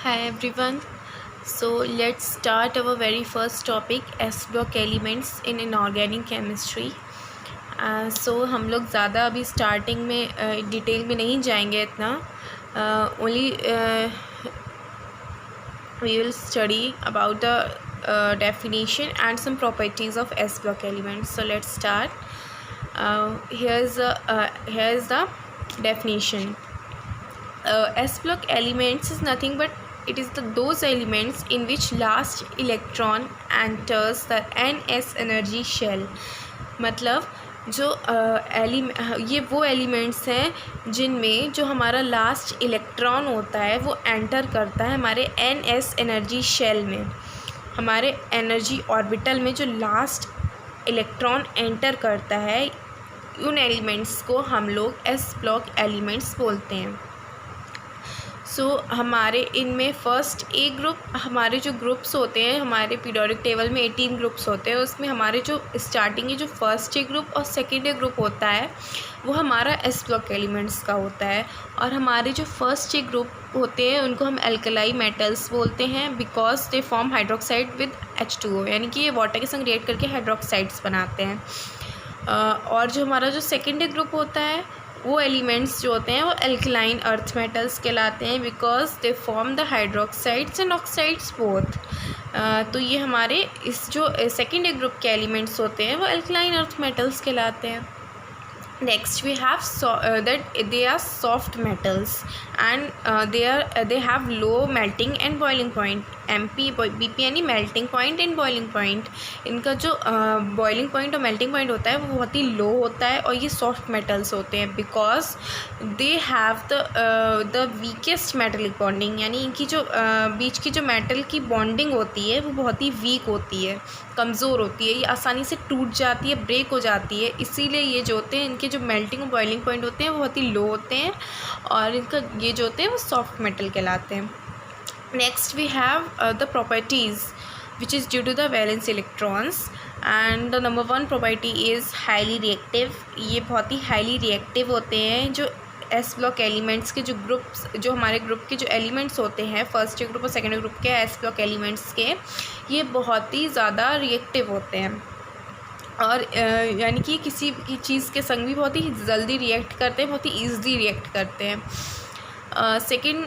Hi everyone. So let's start our very first topic, S block elements in inorganic chemistry. So हम लोग ज़्यादा अभी starting में detail में नहीं जाएंगे इतना. Only we will study about the definition and some properties of S block elements. So let's start. Here's the definition. S block elements is nothing but it is those elements in which last electron enters the ns energy shell. मतलब जो ये वो elements हैं जिनमें जो हमारा last electron होता है वो एंटर करता है हमारे ns एनर्जी शेल में. हमारे एनर्जी ऑर्बिटल में जो लास्ट इलेक्ट्रॉन एंटर करता है उन एलिमेंट्स को हम लोग एस ब्लॉक एलिमेंट्स बोलते हैं. हमारे इनमें फर्स्ट ए ग्रुप, हमारे जो ग्रुप्स होते हैं हमारे पीरियोडिक टेबल में 18 ग्रुप्स होते हैं. उसमें हमारे जो स्टार्टिंग जो फर्स्ट ए ग्रुप और सेकेंड ए ग्रुप होता है वो हमारा एस ब्लॉक एलिमेंट्स का होता है. और हमारे जो फर्स्ट ए ग्रुप होते हैं उनको हम एल्कलाई मेटल्स बोलते हैं because they form hydroxide with H2O, यानी कि ये वाटर के संग रिएक्ट करके हाइड्रोक्साइड्स बनाते हैं. और जो हमारा जो सेकेंड ए ग्रुप होता है वो एलिमेंट्स जो होते हैं वो एल्कलाइन अर्थ मेटल्स कहलाते हैं because they form the hydroxides and oxides both. तो ये हमारे इस जो सेकेंड ए ग्रुप के एलिमेंट्स होते हैं वो एल्कलाइन अर्थ मेटल्स कहलाते हैं. Next we have that they are soft metals and they have low melting and boiling point. BP यानी melting point and boiling point. इनका जो बॉइलिंग पॉइंट और मेल्टिंग पॉइंट होता है वो बहुत ही लो होता है और ये सॉफ्ट मेटल्स होते हैं because they have the weakest metallic bonding, यानी इनकी जो बीच की जो मेटल की बॉन्डिंग होती है वो बहुत ही वीक होती है, कमज़ोर होती है, ये आसानी से टूट जाती है, ब्रेक हो जाती है. इसीलिए ये जो होते हैं इनके जो मेल्टिंग और बॉइलिंग पॉइंट होते हैं वो बहुत ही लो होते हैं और इनका ये जो होते हैं वो सॉफ्ट मेटल कहलाते हैं. Next we have the properties which is due to the valence electrons and the number one property is highly reactive. ये बहुत ही highly reactive होते हैं. जो एस ब्लॉक एलिमेंट्स के जो ग्रुप्स, जो हमारे ग्रुप के जो एलिमेंट्स होते हैं फर्स्ट ग्रुप और सेकेंड ग्रुप के एस ब्लॉक एलिमेंट्स के, ये बहुत ही ज़्यादा रिएक्टिव होते हैं और यानी कि किसी की चीज़ के संग भी बहुत ही जल्दी रिएक्ट करते हैं, बहुत ही ईजिली रिएक्ट करते हैं. Second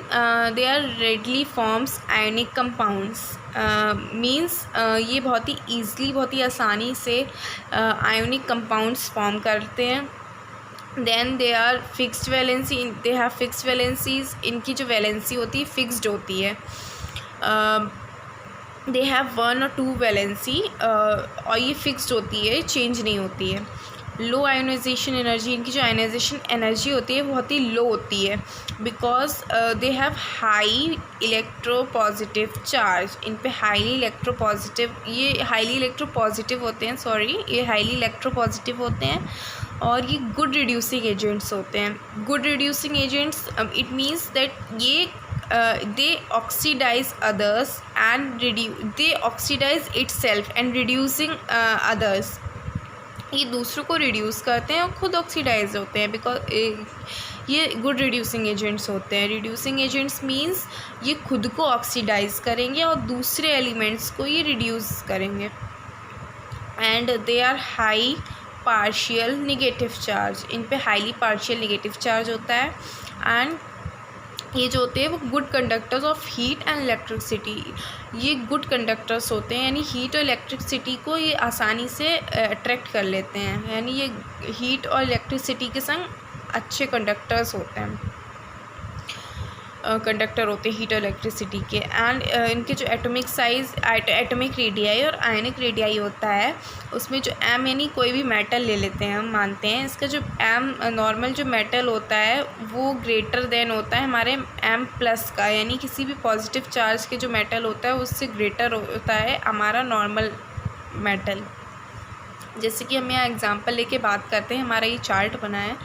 they are readily forms ionic compounds. Means ये बहुत ही ईज़िली, बहुत ही आसानी से आयोनिक कंपाउंड्स फॉर्म करते हैं. Then they are fixed valency, they have fixed valencies. इनकी जो वैलेंसी होती है फिक्स्ड होती है. दे हैव 1 और 2 वैलेंसी और ये फिक्स्ड होती है, चेंज नहीं होती है. लो आयोनाइजेशन एनर्जी, इनकी जो आयोनाइजेशन एनर्जी होती है बहुत ही लो होती है because they have high electropositive charge. इन पे हाईली इलेक्ट्रोपॉजिटिव, ये हाईली इलेक्ट्रोपॉजिटिव होते हैं, ये हाईली इलेक्ट्रोपॉजिटिव होते हैं और ये गुड रिड्यूसिंग एजेंट्स होते हैं. Good reducing agents it means that ये they oxidize others and they oxidize itself and reducing others. ये दूसरों को रिड्यूस करते हैं और ख़ुद ऑक्सीडाइज होते हैं बिकॉज ये गुड रिड्यूसिंग एजेंट्स होते हैं. रिड्यूसिंग एजेंट्स मींस ये खुद को ऑक्सीडाइज करेंगे और दूसरे एलिमेंट्स को ये रिड्यूस करेंगे. And they are high partial negative charge. इन पे हाईली पार्शियल निगेटिव चार्ज होता है एंड ये जो होते हैं वो good conductors of heat and electricity. ये गुड कंडक्टर्स होते हैं यानी हीट और इलेक्ट्रिसिटी को ये आसानी से अट्रैक्ट कर लेते हैं, यानी ये हीट और इलेक्ट्रिसिटी के संग अच्छे कंडक्टर्स होते हैं, कंडक्टर होते हैं हीट और इलेक्ट्रिसिटी के. एंड इनके जो एटॉमिक साइज, एटॉमिक रेडियाई और आयनिक रेडियाई होता है उसमें जो एम यानी कोई भी मेटल ले लेते हैं, हम मानते हैं इसका जो एम नॉर्मल जो मेटल होता है वो ग्रेटर देन होता है हमारे एम प्लस का, यानी किसी भी पॉजिटिव चार्ज के जो मेटल होता है उससे ग्रेटर होता है हमारा नॉर्मल मेटल. जैसे कि हम यहाँ एग्जांपल लेके बात करते हैं. हमारा ये चार्ट बना है,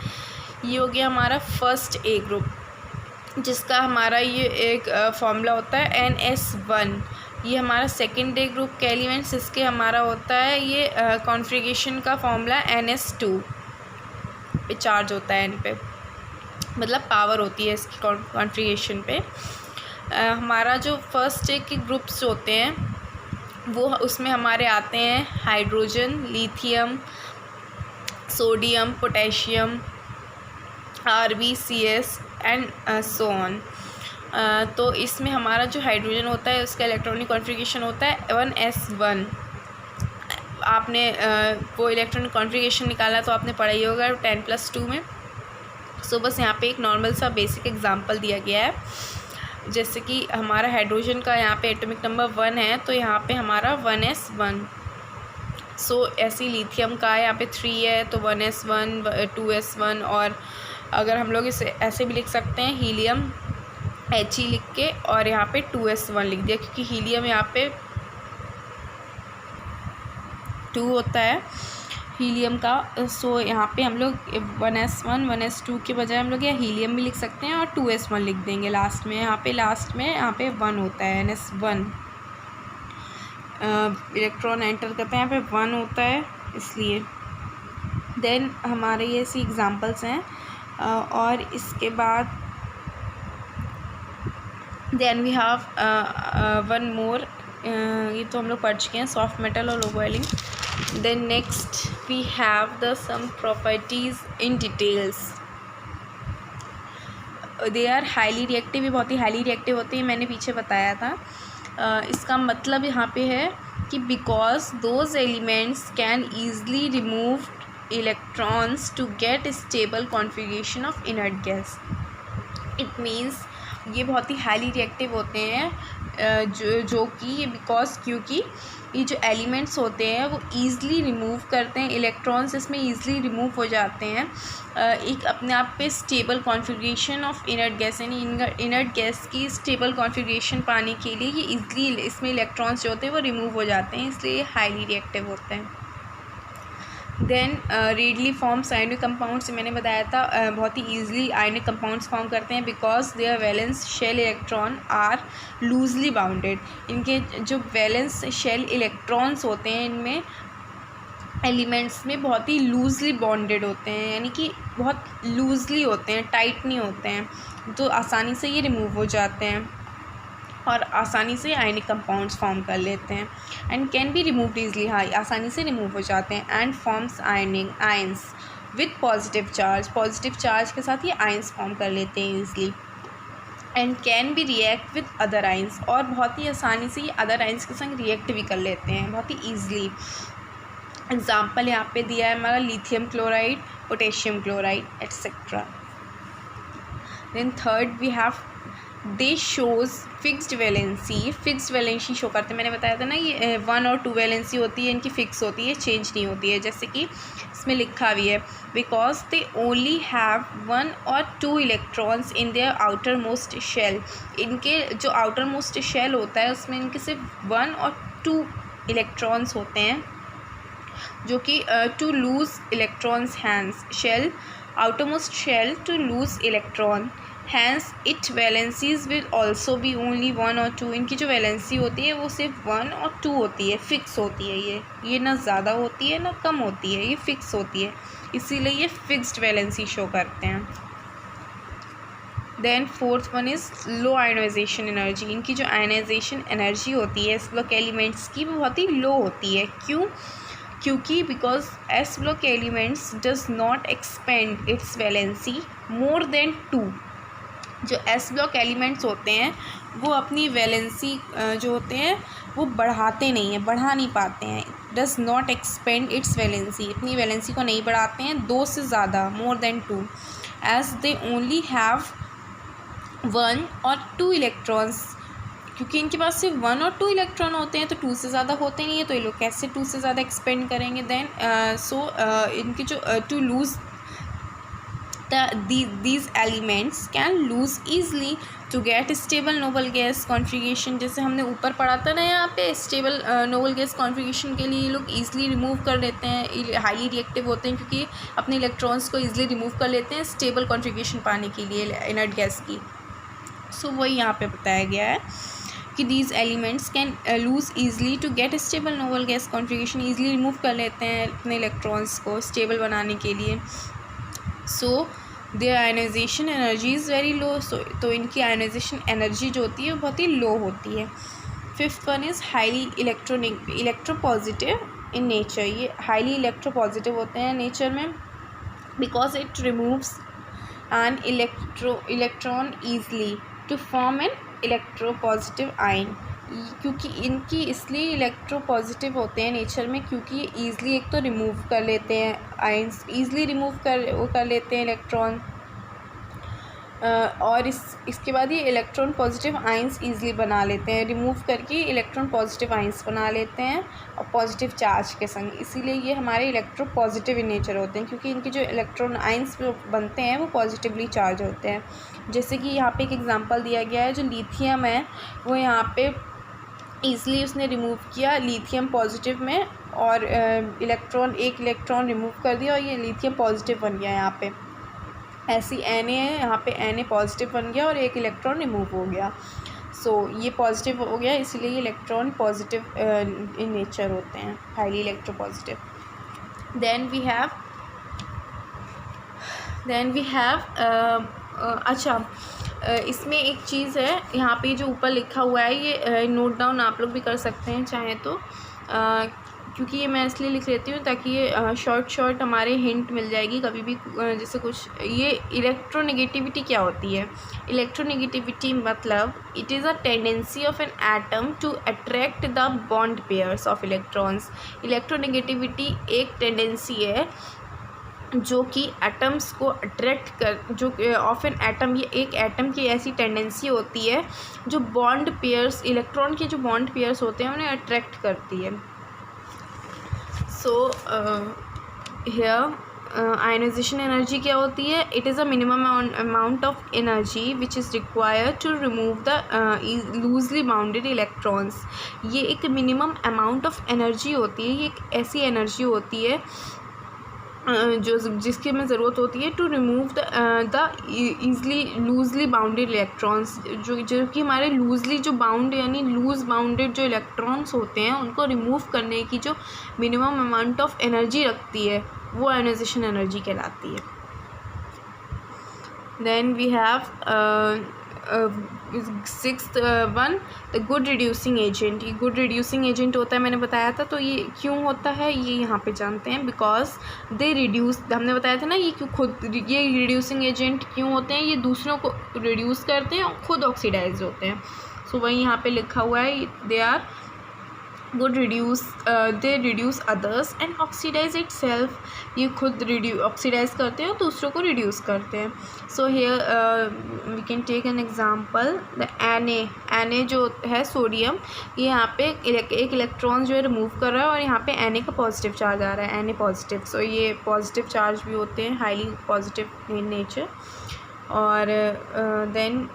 ये हो गया हमारा फर्स्ट ए ग्रुप जिसका हमारा ये एक फॉर्मूला होता है NS1. ये हमारा सेकेंड ए ग्रुप के एलिमेंट्स, इसके हमारा होता है ये कॉन्फ़िगरेशन का फॉर्मूला NS2 पे चार्ज होता है, इन पे मतलब पावर होती है इसकी कॉन्फ़िगरेशन पे. हमारा जो फर्स्ट के ग्रुप्स होते हैं वो उसमें हमारे आते हैं hydrogen, lithium, sodium, potassium, RbCS and so on. तो इसमें हमारा जो हाइड्रोजन होता है उसका इलेक्ट्रॉनिक कॉन्फ़िगरेशन होता है 1s1। आपने वो इलेक्ट्रॉनिक कॉन्फ़िगरेशन निकाला तो आपने पढ़ा ही होगा 10+2 में। सो बस यहाँ पे एक नॉर्मल सा बेसिक एग्जांपल दिया गया है। जैसे कि हमारा हाइड्रोजन का यहाँ पे एटॉमिक नंबर 1 है तो यहाँ पे हमारा 1s1। सो ऐसे लिथियम का यहाँ पे 3 है तो 1s1, 2s1। और अगर हम लोग इसे ऐसे भी लिख सकते हैं हीलियम He लिख के और यहाँ पे 2s1 लिख दिया, क्योंकि हीलियम यहाँ पे 2 होता है हीलियम का। सो यहाँ पे हम लोग 1s1 1s2 के बजाय हम लोग यहाँ हीलियम भी लिख सकते हैं और 2s1 लिख देंगे लास्ट में। यहाँ पे 1 होता है NS1। इलेक्ट्रॉन एंटर करते हैं यहाँ पे 1 होता है इसलिए। देन हमारे ये ऐसी एग्जांपल्स हैं। और इसके बाद then we have one more, ये तो हम लोग पढ़ चुके हैं, सॉफ्ट मेटल और low boiling. Then next we have the some properties in details. They are highly reactive, ये बहुत ही हाईली रिएक्टिव होते हैं, मैंने पीछे बताया था। इसका मतलब यहाँ पे है कि because those elements can easily remove electrons to get stable configuration of inert gas. It means ये बहुत ही हाईली रिएक्टिव होते हैं जो कि ये क्योंकि ये जो एलिमेंट्स होते हैं वो ईज़िली रिमूव करते हैं इलेक्ट्रॉन्स, इसमें ईज़िली रिमूव हो जाते हैं एक अपने आप पे stable configuration of inert gas, यानी इनर्ट गैस की स्टेबल कॉन्फ़िगरेशन पाने के लिए ये ईज़िली इसमें इलेक्ट्रॉन्स जो होते हैं वो रिमूव हो जाते हैं, इसलिए ये हाईली रिएक्टिव होते हैं। Then readily forms ionic compounds, मैंने बताया था बहुत ही ईजिली आयनिक कंपाउंड्स फॉर्म करते हैं because their valence shell electron are loosely bounded. इनके जो वैलेंस शेल इलेक्ट्रॉन्स होते हैं इनमें एलिमेंट्स में बहुत ही लूजली बॉन्डेड होते हैं, यानी कि बहुत लूजली होते हैं, टाइट नहीं होते हैं, तो आसानी से ये रिमूव हो जाते हैं और आसानी से आयनिक कंपाउंड्स फॉर्म कर लेते हैं। And can be removed easily, हाँ आसानी से रिमूव हो जाते हैं। And forms ions with positive charge के साथ ये आयंस फॉर्म कर लेते हैं easily. And can be react with other ions, और बहुत ही आसानी से ये अदर आयंस के संग रिएक्ट भी कर लेते हैं बहुत ही ईजिली। एग्जाम्पल यहाँ पे दिया है हमारा lithium chloride, potassium chloride etcetera. Then third we have they shows fixed valency, fixed valency show करते हैं। मैंने बताया था ना ये 1 और 2 वैलेंसी होती है, इनकी फिक्स होती है, चेंज नहीं होती है, जैसे कि इसमें लिखा भी है बिकॉज दे ओनली हैव 1 और 2 electrons in their outer most shell. इनके जो आउटर मोस्ट शेल होता है उसमें इनके सिर्फ 1 और 2 इलेक्ट्रॉन्स होते हैं, जो कि to lose electrons hence shell outermost shell to lose electron, hence its valencies will also be only 1 और 2। इनकी जो वैलेंसी होती है वो सिर्फ 1 और 2 होती है, फिक्स होती है, ये ना ज़्यादा होती है ना कम होती है, ये फिक्स होती है, इसीलिए ये फिक्स्ड वैलेंसी शो करते हैं। Then fourth one is low ionisation energy. इनकी जो आयोनाइजेशन एनर्जी होती है इस ब्लॉक एलिमेंट्स की वो बहुत ही लो होती है। क्योंकि because S block elements does not expand its valency more than 2। जो एस ब्लॉक एलिमेंट्स होते हैं वो अपनी वैलेंसी जो होते हैं वो बढ़ा नहीं पाते हैं। Does not expand its valency, अपनी वैलेंसी को नहीं बढ़ाते हैं 2 से ज़्यादा, more than 2, as they only have 1 और 2 इलेक्ट्रॉन्स। क्योंकि इनके पास सिर्फ 1 और 2 इलेक्ट्रॉन होते हैं तो 2 से ज़्यादा होते नहीं है, तो ये लोग कैसे 2 से ज़्यादा एक्सपेंड करेंगे। देन इनके जो to lose these elements can lose easily to get stable noble gas configuration। जैसे हमने ऊपर पढ़ा था ना यहाँ पे स्टेबल नोबल गैस कॉन्फ़िगरेशन के लिए ये लोग ईज़िली रिमूव कर लेते हैं, हाईली रिएक्टिव होते हैं क्योंकि अपने इलेक्ट्रॉन्स को ईज़िली रिमूव कर लेते हैं स्टेबल कॉन्फ़िगरेशन पाने के लिए इनर्ट गैस की। सो वही यहाँ पे बताया गया है कि these elements can lose easily to get stable noble gas configuration, easily remove कर लेते हैं अपने इलेक्ट्रॉन्स को स्टेबल बनाने के लिए। So their ionisation energy is very low, so तो इनकी आयनाइजेशन एनर्जी जो होती है वो बहुत ही लो होती है। Fifth one is highly electropositive in nature, ये हाईली इलेक्ट्रोपॉजिटिव होते हैं नेचर में because it removes an electron easily to form an electropositive ion, क्योंकि इनकी इसलिए इलेक्ट्रोपॉजिटिव होते हैं नेचर में क्योंकि ये ईज़िली एक तो रिमूव कर लेते हैं आयंस, ईज़िली रिमूव कर लेते हैं इलेक्ट्रॉन, और इसके बाद ये इलेक्ट्रॉन पॉजिटिव आयंस ईज़िली बना लेते हैं, रिमूव करके इलेक्ट्रॉन पॉजिटिव आयंस बना लेते हैं और पॉजिटिव चार्ज के संग, इसीलिए ये हमारे इलेक्ट्रो पॉजिटिव इन नेचर होते हैं क्योंकि इनके जो इलेक्ट्रॉन आयंस जो बनते हैं वो पॉजिटिवली चार्ज होते हैं। जैसे कि यहाँ पे एक एग्जांपल दिया गया है, जो लिथियम है वो यहाँ पे ईज़िली उसने रिमूव किया लिथियम पॉजिटिव में और एक इलेक्ट्रॉन रिमूव कर दिया और ये लिथियम पॉजिटिव बन गया यहाँ पे। ऐसी Na है, यहाँ पे Na पॉजिटिव बन गया और एक इलेक्ट्रॉन रिमूव हो गया, सो ये पॉजिटिव हो गया, इसीलिए ये इलेक्ट्रॉन पॉजिटिव इन नेचर होते हैं, highly electropositive. Then we have अच्छा, इसमें एक चीज़ है यहाँ पे जो ऊपर लिखा हुआ है, ये नोट डाउन आप लोग भी कर सकते हैं चाहें तो, क्योंकि ये मैं इसलिए लिख लेती हूँ ताकि ये शॉर्ट हमारे हिंट मिल जाएगी कभी भी, जैसे कुछ। ये इलेक्ट्रोनेगेटिविटी क्या होती है? इलेक्ट्रोनेगेटिविटी मतलब it is a tendency of an atom to attract the bond pairs of electrons. Electronegativity एक टेंडेंसी है जो कि एटम्स को अट्रैक्ट कर, जो ऑफ एन एटम, ये एक एटम की ऐसी टेंडेंसी होती है जो बॉन्ड पेयर्स, इलेक्ट्रॉन के जो बॉन्ड पेयर्स होते हैं उन्हें अट्रैक्ट करती है। सो हियर आयनाइजेशन एनर्जी क्या होती है? It is a minimum amount of energy which is required to remove the loosely bounded electrons. ये एक मिनिमम अमाउंट ऑफ एनर्जी होती है, ये एक ऐसी एनर्जी होती है जो जिसकी हमें ज़रूरत होती है to remove the easily loosely bounded electrons, जो कि हमारे लूजली जो बाउंड यानी लूज बाउंडेड जो इलेक्ट्रॉन्स होते हैं उनको रिमूव करने की जो मिनिमम अमाउंट ऑफ एनर्जी रखती है वो आयनाइजेशन एनर्जी कहलाती है। Then we have sixth one, the good reducing agent. ये गुड रिड्यूसिंग एजेंट होता है, मैंने बताया था, तो ये क्यों होता है ये यहाँ पे जानते हैं। बिकॉज दे रिड्यूस, हमने बताया था ना ये क्यों खुद, ये रिड्यूसिंग एजेंट क्यों होते हैं, ये दूसरों को रिड्यूस करते हैं और खुद ऑक्सीडाइज होते हैं। सो वही यहाँ पे लिखा हुआ है, they are good reduce, they reduce others and oxidise itself. ये खुद ऑक्सीडाइज करते हैं और दूसरों को रिड्यूस करते हैं। So here we can take an example, the Na जो है सोडियम, ये यहाँ पे एक इलेक्ट्रॉन जो है रिमूव कर रहा है और यहाँ पे Na का पॉजिटिव चार्ज आ रहा है, Na पॉजिटिव। सो ये पॉजिटिव चार्ज भी होते हैं, हाईली पॉजिटिव इन नेचर। और देन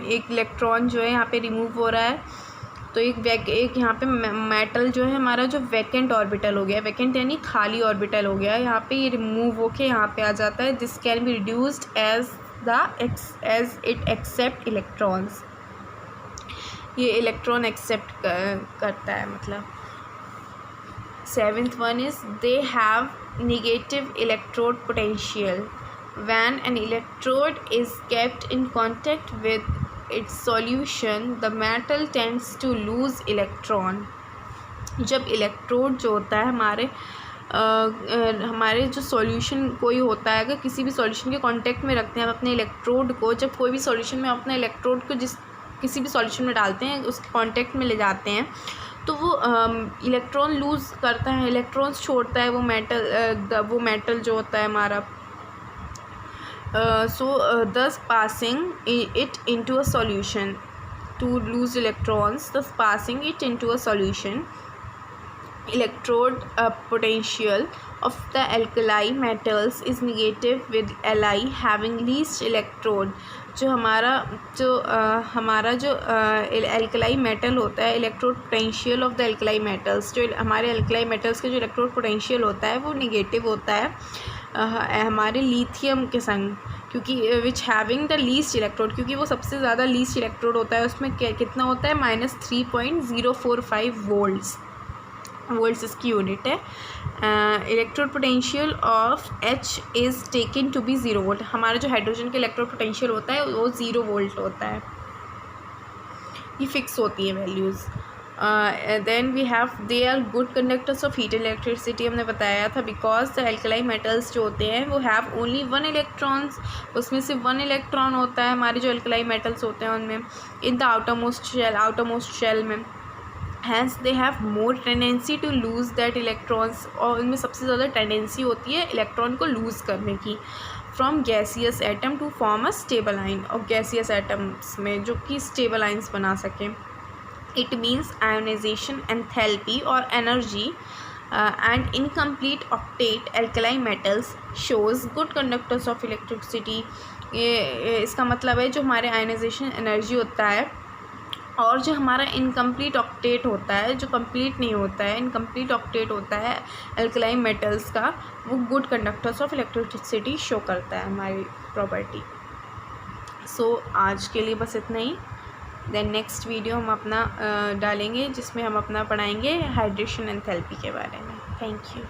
एक इलेक्ट्रॉन जो है यहाँ पे रिमूव हो रहा है, तो एक यहाँ पे मेटल जो है हमारा जो वैकेंट ऑर्बिटल हो गया, वैकेंट यानी खाली ऑर्बिटल हो गया, यहाँ पे ये रिमूव होके यहाँ पे आ जाता है। This can be reduced as it accept electrons, ये इलेक्ट्रॉन एक्सेप्ट करता है मतलब। Seventh one is they have negative electrode potential. When an electrode is kept in contact with its solution the metal tends to lose electron। जब electrode जो होता है हमारे जो सॉल्यूशन कोई होता है, अगर किसी भी सॉल्यूशन के कांटेक्ट में रखते हैं हम अपने इलेक्ट्रोड को, जब कोई भी सॉल्यूशन में अपने इलेक्ट्रोड को किसी भी सॉल्यूशन में डालते हैं, उस कांटेक्ट में ले जाते हैं, तो वो इलेक्ट्रॉन लूज़ करता है, इलेक्ट्रॉन्स छोड़ता है वो मेटल जो होता है हमारा। Thus passing it into a solution to lose electrons, thus passing it into a solution। Electrode potential of the alkali metals is negative with Li having least electrode। जो हमारा जो एल्कलाई मेटल होता है, electrode potential of the alkali metals, जो हमारे alkali metals का जो electrode potential होता है वो निगेटिव होता है हमारे लिथियम के संग, क्योंकि which having the least electrode, क्योंकि वो सबसे ज़्यादा लीस्ट इलेक्ट्रोड होता है, उसमें कितना होता है -3.045 वोल्ट्स। वोल्ट्स इसकी यूनिट है। Electrode potential of H is taken to be 0 volt. हमारा जो हाइड्रोजन का इलेक्ट्रोड पोटेंशियल होता है वो 0 वोल्ट होता है, ये फिक्स होती है values. Then we have they are good conductors of heat electricity, हमने बताया था, बिकॉज द एल्कलाइन मेटल्स जो होते हैं वो हैव ओनली 1 इलेक्ट्रॉन्स, उसमें सिर्फ 1 इलेक्ट्रॉन होता है हमारे जो एल्कलाइन मेटल्स होते हैं उनमें, इन द आउटरमोस्ट शेल में। Hence they have more tendency to lose that electrons, और उनमें सबसे ज़्यादा टेंडेंसी होती है इलेक्ट्रॉन को लूज़ करने की from gaseous atom to form a stable ion, और गैसियस एटम्स में जो कि स्टेबल आइंस बना सकें। It means ionization, enthalpy or energy and incomplete octet alkaline metals shows good conductors of electricity। ये इसका मतलब है जो हमारे आयनाइजेशन एनर्जी होता है और जो हमारा इनकम्प्लीट ऑक्टेट होता है, जो कंप्लीट नहीं होता है, इनकम्प्लीट ऑक्टेट होता है अल्कलाइन मेटल्स का, वो good conductors of electricity show करता है हमारी प्रॉपर्टी। सो आज के लिए बस इतना ही। देन नेक्स्ट वीडियो हम अपना डालेंगे जिसमें हम अपना पढ़ाएंगे हाइड्रेशन एंथैल्पी के बारे में। Thank you.